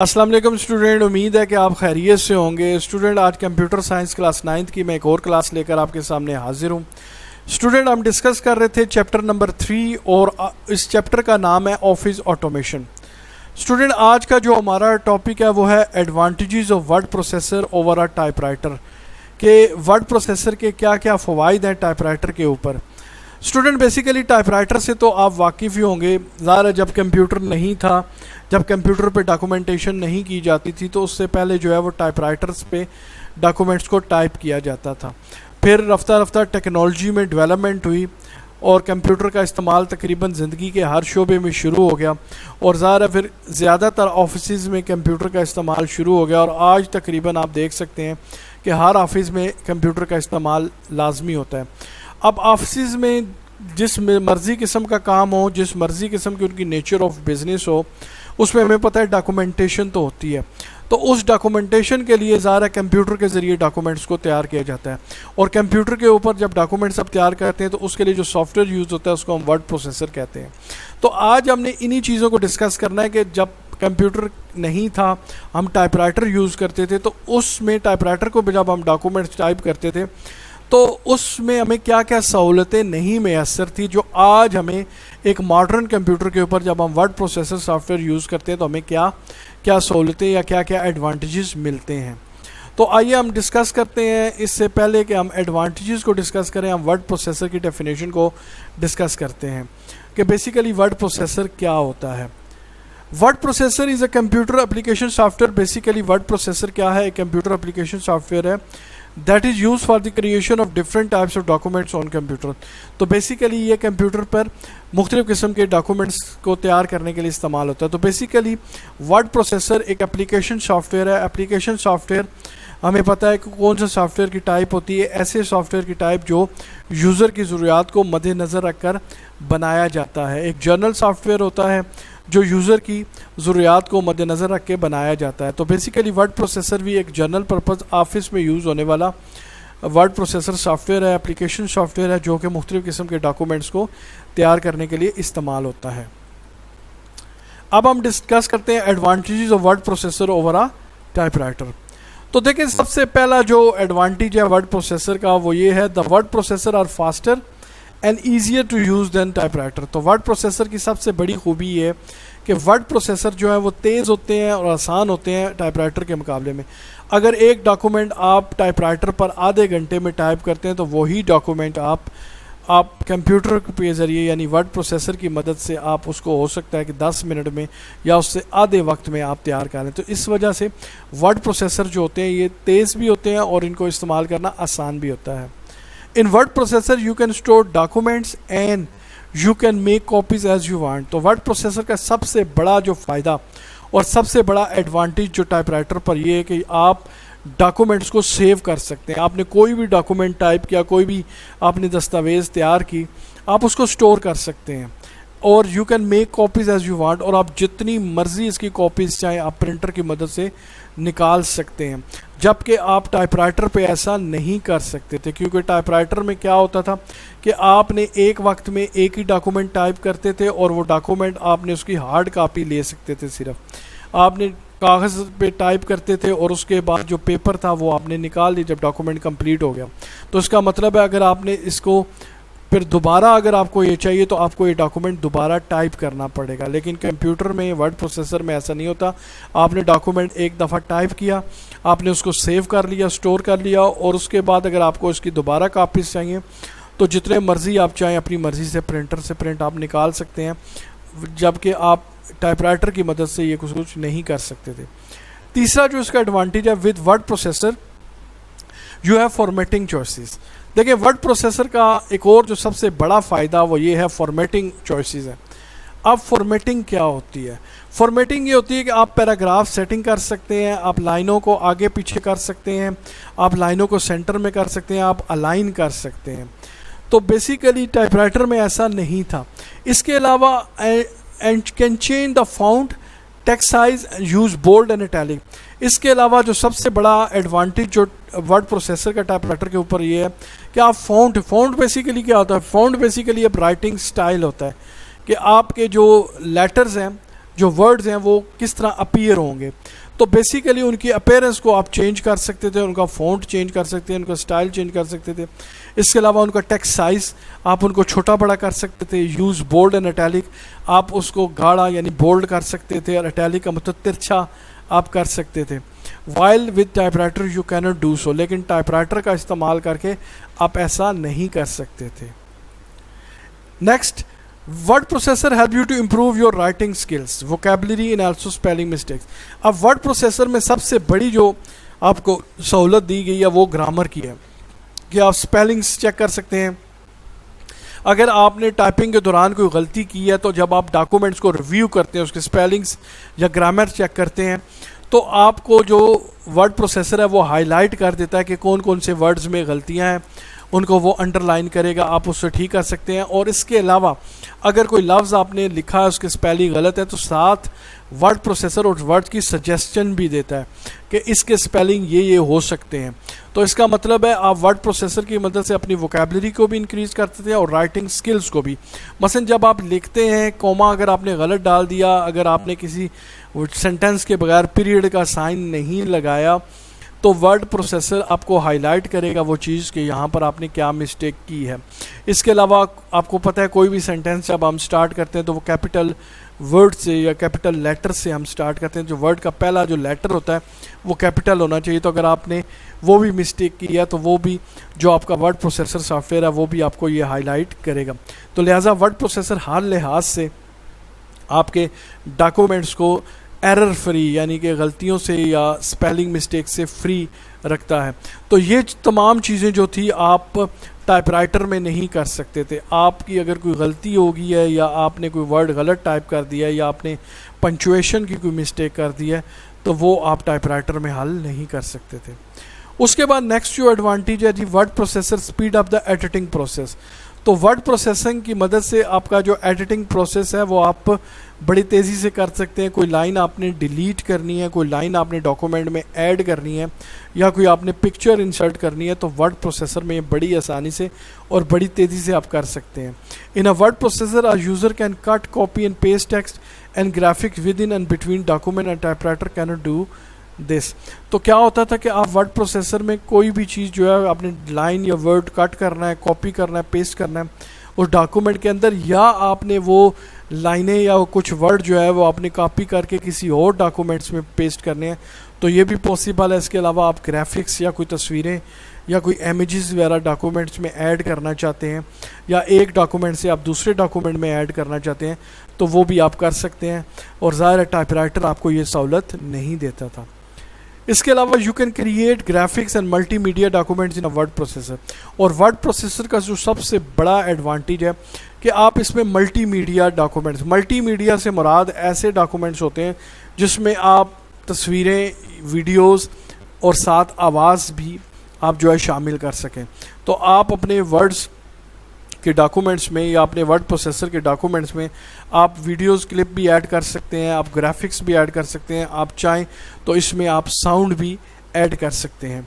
अस्सलाम वालेकुम स्टूडेंट, उम्मीद है कि आप खैरियत से होंगे। स्टूडेंट, आज कंप्यूटर साइंस क्लास 9th की मैं एक और क्लास लेकर आपके सामने हाजिर हूँ। स्टूडेंट, हम डिस्कस कर रहे थे चैप्टर नंबर 3 और इस चैप्टर का नाम है ऑफिस ऑटोमेशन। स्टूडेंट, आज का जो हमारा टॉपिक है वो है advantages of word processor over a typewriter, के वर्ड प्रोसेसर के क्या क्या फ़वाइद हैं टाइपराइटर के ऊपर। स्टूडेंट, बेसिकली टाइपराइटर से तो आप वाकिफ़ ही होंगे। ज़ाहिर, जब कंप्यूटर नहीं था, जब कंप्यूटर पे डॉक्यूमेंटेशन नहीं की जाती थी, तो उससे पहले जो है वो टाइपराइटर्स पे डॉक्यूमेंट्स को टाइप किया जाता था। फिर रफ्ता रफ्ता टेक्नोलॉजी में डेवलपमेंट हुई और कंप्यूटर का इस्तेमाल तकरीबन ज़िंदगी के हर शोबे में शुरू हो गया और ज़ाहिर है फिर ज़्यादातर ऑफिस में कंप्यूटर का इस्तेमाल शुरू हो गया और आज तकरीबन आप देख सकते हैं कि हर ऑफिस में कंप्यूटर का इस्तेमाल लाजमी होता है। अब ऑफिस में जिस मर्ज़ी किस्म का काम हो, जिस मर्ज़ी किस्म की उनकी नेचर ऑफ बिज़नेस हो, उसमें हमें पता है डॉक्यूमेंटेशन तो होती है। तो उस डॉक्यूमेंटेशन के लिए ज़ाहिर है कंप्यूटर के ज़रिए डॉक्यूमेंट्स को तैयार किया जाता है और कंप्यूटर के ऊपर जब डॉक्यूमेंट्स आप तैयार करते हैं तो उसके लिए जो सॉफ्टवेयर यूज़ होता है उसको हम वर्ड प्रोसेसर कहते हैं। तो आज हमने इन्हीं चीज़ों को डिस्कस करना है कि जब कंप्यूटर नहीं था, हम टाइपराइटर यूज़ करते थे, तो उसमें टाइपराइटर को जब हम डॉक्यूमेंट्स टाइप करते थे तो उसमें हमें क्या क्या सहूलतें नहीं मैसर थी, जो आज हमें एक मॉडर्न कंप्यूटर के ऊपर जब हम वर्ड प्रोसेसर सॉफ्टवेयर यूज़ करते हैं तो हमें क्या क्या सहूलतें या क्या क्या एडवांटेजेस मिलते हैं। तो आइए हम डिस्कस करते हैं। इससे पहले कि हम एडवांटेजेस को डिस्कस करें, हम वर्ड प्रोसेसर की डेफिनेशन को डिस्कस करते हैं कि बेसिकली वर्ड प्रोसेसर क्या होता है। Word processor is a computer application software. Basically word processor क्या है? एक कंप्यूटर एप्लीकेशन सॉफ्टवेयर है that is use for the creation of different types of documents on computer. तो बेसिकली ये कंप्यूटर पर मुख्तलिफ़ किस्म के डॉक्यूमेंट्स को तैयार करने के लिए इस्तेमाल होता है। तो बेसिकली वर्ड प्रोसेसर एक एप्लीकेशन सॉफ्टवेयर है। एप्लीकेशन सॉफ्टवेयर हमें पता है कि कौन सा सॉफ्टवेयर की टाइप होती है, ऐसे सॉफ्टवेयर की टाइप जो यूज़र की ज़रूरियात को मद्देनज़र रखकर बनाया जाता है। एक जर्नल सॉफ्टवेयर होता है जो यूज़र की ज़रूरियात को मद्देनज़र रख के बनाया जाता है। तो बेसिकली वर्ड प्रोसेसर भी एक जनरल पर्पज़ ऑफिस में यूज़ होने वाला वर्ड प्रोसेसर सॉफ्टवेयर है, एप्लीकेशन सॉफ्टवेयर है, जो कि मुख्तलिफ़ किस्म के डॉक्यूमेंट्स को तैयार करने के लिए इस्तेमाल होता है। अब हम डिस्कस करते हैं advantages of word processor over a typewriter. तो देखिए, सबसे पहला जो एडवांटेज है वर्ड प्रोसेसर का वो ये है, the word processor are faster and easier to use than typewriter. तो वर्ड प्रोसेसर की सबसे बड़ी खूबी ये है कि वर्ड प्रोसेसर जो है वो तेज़ होते हैं और आसान होते हैं टाइपराइटर के मुकाबले में। अगर एक डॉक्यूमेंट आप टाइपराइटर पर आधे घंटे में टाइप करते हैं तो वही डॉक्यूमेंट आप कंप्यूटर के ज़रिए यानी वर्ड प्रोसेसर की मदद से आप उसको हो सकता है कि 10 मिनट में या उससे आधे वक्त में आप तैयार कर लें। तो इस वजह से वर्ड प्रोसेसर जो होते हैं ये तेज़ भी होते हैं और इनको इस्तेमाल करना आसान भी होता है। In word processor you can store documents and you can make copies as you want. तो वर्ड प्रोसेसर का सबसे बड़ा जो फ़ायदा और सबसे बड़ा एडवांटेज जो टाइपराइटर पर यह है कि आप डॉक्यूमेंट्स को सेव कर सकते हैं। आपने कोई भी डॉक्यूमेंट टाइप किया, कोई भी आपने दस्तावेज़ तैयार की, आप उसको स्टोर कर सकते हैं और you can make copies as you want, और आप जितनी मर्ज़ी इसकी कॉपीज़ चाहे आप प्रिंटर की मदद से निकाल सकते हैं। जबकि आप टाइपराइटर पे ऐसा नहीं कर सकते थे, क्योंकि टाइपराइटर में क्या होता था कि आपने एक वक्त में एक ही डॉक्यूमेंट टाइप करते थे और वो डॉक्यूमेंट आपने उसकी हार्ड कॉपी ले सकते थे। सिर्फ आपने कागज़ पे टाइप करते थे और उसके बाद जो पेपर था वो आपने निकाल ली जब डॉक्यूमेंट कंप्लीट हो गया। तो इसका मतलब है अगर आपने इसको फिर दोबारा अगर आपको ये चाहिए तो आपको ये डॉक्यूमेंट दोबारा टाइप करना पड़ेगा। लेकिन कंप्यूटर में, वर्ड प्रोसेसर में ऐसा नहीं होता। आपने डॉक्यूमेंट एक दफ़ा टाइप किया, आपने उसको सेव कर लिया, स्टोर कर लिया, और उसके बाद अगर आपको इसकी दोबारा कापीज़ चाहिए तो जितने मर्ज़ी आप चाहें अपनी मर्ज़ी से प्रिंटर से प्रिंट आप निकाल सकते हैं, जबकि आप टाइपराइटर की मदद से ये कुछ नहीं कर सकते थे। तीसरा जो इसका एडवांटेज है, with word processor you have formatting choices. देखिए, वर्ड प्रोसेसर का एक और जो सबसे बड़ा फ़ायदा वो ये है फॉर्मेटिंग चॉइसेस है। अब फॉर्मेटिंग क्या होती है? फॉर्मेटिंग ये होती है कि आप पैराग्राफ सेटिंग कर सकते हैं, आप लाइनों को आगे पीछे कर सकते हैं, आप लाइनों को सेंटर में कर सकते हैं, आप अलाइन कर सकते हैं। तो बेसिकली टाइपराइटर में ऐसा नहीं था। इसके अलावा and can change the font, text size, use bold and italic. इसके अलावा जो सबसे बड़ा एडवांटेज जो वर्ड प्रोसेसर का टाइपराइटर के ऊपर ये है कि आप फ़ॉन्ट बेसिकली क्या होता है? फ़ॉन्ट बेसिकली अब राइटिंग स्टाइल होता है कि आपके जो लेटर्स हैं जो वर्ड्स हैं वो किस तरह अपीयर होंगे। तो बेसिकली उनकी अपीयरेंस को आप चेंज कर सकते थे, उनका फ़ॉन्ट चेंज कर सकते थे, उनका स्टाइल चेंज कर सकते थे। इसके अलावा उनका टेक्स्ट साइज़ आप उनको छोटा बड़ा कर सकते थे। यूज़ बोल्ड एंड इटैलिक, आप उसको गाढ़ा यानी बोल्ड कर सकते थे, और इटैलिक का मतलब तिरछा आप कर सकते थे। While with typewriter you can not do so, लेकिन टाइपराइटर का इस्तेमाल करके आप ऐसा नहीं कर सकते थे। Next, word processor help you to improve your writing skills, vocabulary and also spelling mistakes. अब वर्ड प्रोसेसर में सबसे बड़ी जो आपको सहूलत दी गई है वो ग्रामर की है, कि आप स्पेलिंग्स चेक कर सकते हैं। अगर आपने टाइपिंग के दौरान कोई गलती की है तो जब आप डॉक्यूमेंट्स को रिव्यू करते हैं, उसके स्पेलिंग्स या ग्रामर चेक करते हैं, तो आपको जो वर्ड प्रोसेसर है वो हाईलाइट कर देता है कि कौन कौन से वर्ड्स में गलतियां हैं, उनको वो अंडरलाइन करेगा, आप उससे ठीक कर सकते हैं। और इसके अलावा अगर कोई लफ्ज़ आपने लिखा है उसकी स्पेलिंग गलत है तो साथ वर्ड प्रोसेसर उस वर्ड की सजेशन भी देता है कि इसके स्पेलिंग ये हो सकते हैं। तो इसका मतलब है आप वर्ड प्रोसेसर की मदद से अपनी वोकेबलरी को भी इंक्रीज़ करते थे और राइटिंग स्किल्स को भी। मसलन जब आप लिखते हैं, कोमा अगर आपने गलत डाल दिया, अगर आपने किसी सेंटेंस के बगैर पीरियड का साइन नहीं लगाया, तो वर्ड प्रोसेसर आपको हाईलाइट करेगा वो चीज़ कि यहाँ पर आपने क्या मिस्टेक की है। इसके अलावा आपको पता है कोई भी सेंटेंस जब हम स्टार्ट करते हैं तो वो कैपिटल वर्ड से या कैपिटल लेटर से हम स्टार्ट करते हैं। जो वर्ड का पहला जो लेटर होता है वो कैपिटल होना चाहिए। तो अगर आपने वो भी मिस्टेक की है तो वो भी जो आपका वर्ड प्रोसेसर सॉफ्टवेयर है वो भी आपको ये हाईलाइट करेगा। तो लिहाजा वर्ड प्रोसेसर हर लिहाज से आपके डॉक्यूमेंट्स को एरर फ्री यानी कि गलतियों से या स्पेलिंग मिस्टेक से फ्री रखता है। तो ये तमाम चीज़ें जो थी आप टाइपराइटर में नहीं कर सकते थे। आपकी अगर कोई गलती हो गई है या आपने कोई वर्ड गलत टाइप कर दिया है या आपने पंक्चुएशन की कोई मिस्टेक कर दी है तो वो आप टाइपराइटर में हल नहीं कर सकते थे। उसके बाद नेक्स्ट जो एडवांटेज है जी, word processor speed up the editing process. तो वर्ड प्रोसेसिंग की मदद से आपका जो एडिटिंग प्रोसेस है वो आप बड़ी तेज़ी से कर सकते हैं। कोई लाइन आपने डिलीट करनी है, कोई लाइन आपने डॉक्यूमेंट में ऐड करनी है या कोई आपने पिक्चर इंसर्ट करनी है तो वर्ड प्रोसेसर में बड़ी आसानी से और बड़ी तेज़ी से आप कर सकते हैं। In a word processor a user can cut, copy and paste text and graphics within and between document and typewriter can not do this. तो क्या होता था कि आप वर्ड प्रोसेसर में कोई भी चीज़ जो है आपने लाइन या वर्ड कट करना है, कॉपी करना है, पेस्ट करना है उस डॉक्यूमेंट के अंदर, या आपने वो लाइनें या कुछ वर्ड जो है वो आपने कॉपी करके किसी और डॉक्यूमेंट्स में पेस्ट करने हैं, तो ये भी पॉसिबल है। इसके अलावा आप ग्राफिक्स या कोई तस्वीरें या कोई इमेजेस वगैरह डॉक्यूमेंट्स में ऐड करना चाहते हैं या एक डॉक्यूमेंट से आप दूसरे डॉक्यूमेंट में ऐड करना चाहते हैं तो वो भी आप कर सकते हैं। और ज़ाहिर है टाइपराइटर आपको ये सहूलत नहीं देता था। इसके अलावा you can create graphics and multimedia documents in a word processor. और वर्ड प्रोसेसर का जो सबसे बड़ा एडवांटेज है कि आप इसमें मल्टीमीडिया डॉक्यूमेंट्स, मल्टीमीडिया से मुराद ऐसे डॉक्यूमेंट्स होते हैं जिसमें आप तस्वीरें, वीडियोस और साथ आवाज़ भी आप जो है शामिल कर सकें। तो आप अपने वर्ड्स के डॉक्यूमेंट्स में या अपने वर्ड प्रोसेसर के डॉक्यूमेंट्स में आप वीडियोस क्लिप भी ऐड कर सकते हैं, आप ग्राफिक्स भी ऐड कर सकते हैं, आप चाहें तो इसमें आप साउंड भी ऐड कर सकते हैं।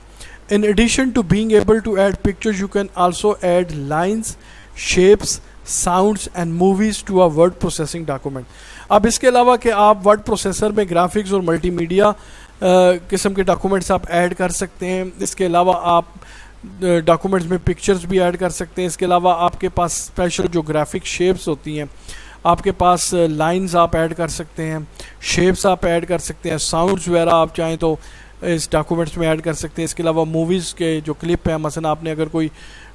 In addition to being able to add pictures you can also add lines, shapes, sounds and movies to a word processing document. अब इसके अलावा कि आप वर्ड प्रोसेसर में ग्राफिक्स और मल्टीमीडिया किस्म के डॉक्यूमेंट्स आप ऐड कर सकते हैं। इसके अलावा आप डॉक्यूमेंट्स में पिक्चर्स भी ऐड कर सकते हैं। इसके अलावा आपके पास स्पेशल जो ग्राफिक शेप्स होती हैं, आपके पास लाइंस आप ऐड कर सकते हैं, शेप्स आप ऐड कर सकते हैं, साउंड्स वगैरह आप चाहें तो इस डॉक्यूमेंट्स में ऐड कर सकते हैं। इसके अलावा मूवीज़ के जो क्लिप हैं, मसलन आपने अगर कोई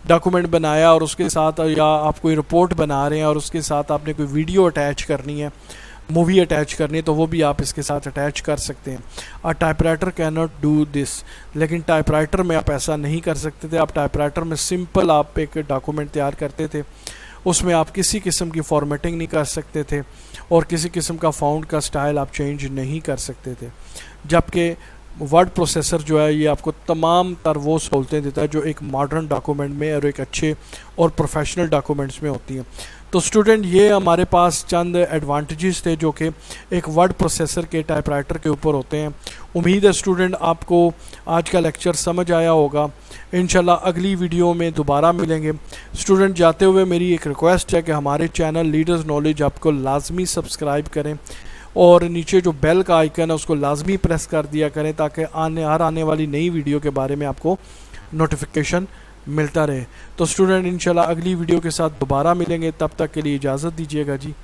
डॉक्यूमेंट बनाया और उसके साथ, या आप कोई रिपोर्ट बना रहे हैं और उसके साथ आपने कोई वीडियो अटैच करनी है, मूवी अटैच करनी है, तो वो भी आप इसके साथ अटैच कर सकते हैं। और typewriter can not do this, लेकिन टाइपराइटर में आप ऐसा नहीं कर सकते थे। आप टाइपराइटर में सिंपल आप एक डॉक्यूमेंट तैयार करते थे, उसमें आप किसी किस्म की फॉर्मेटिंग नहीं कर सकते थे और किसी किस्म का फ़ॉन्ट का स्टाइल आप चेंज नहीं कर सकते थे। जबकि वर्ड प्रोसेसर जो है ये आपको तमाम तर वो सहूलतें देता है जो एक मॉडर्न डॉक्यूमेंट में और एक अच्छे और प्रोफेशनल डॉक्यूमेंट्स में होती हैं। तो स्टूडेंट, ये हमारे पास चंद एडवांटेजेस थे जो कि एक वर्ड प्रोसेसर के टाइपराइटर के ऊपर होते हैं। उम्मीद है स्टूडेंट आपको आज का लेक्चर समझ आया होगा। इंशाल्लाह अगली वीडियो में दोबारा मिलेंगे। स्टूडेंट, जाते हुए मेरी एक रिक्वेस्ट है कि हमारे चैनल लीडर्स नॉलेज आपको लाजमी सब्सक्राइब करें। और नीचे जो बेल का आइकन है उसको लाजमी प्रेस कर दिया करें ताकि आने वाली नई वीडियो के बारे में आपको नोटिफिकेशन मिलता रहे। तो स्टूडेंट इंशाल्लाह अगली वीडियो के साथ दोबारा मिलेंगे, तब तक के लिए इजाज़त दीजिएगा जी।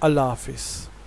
अल्लाह हाफिज़।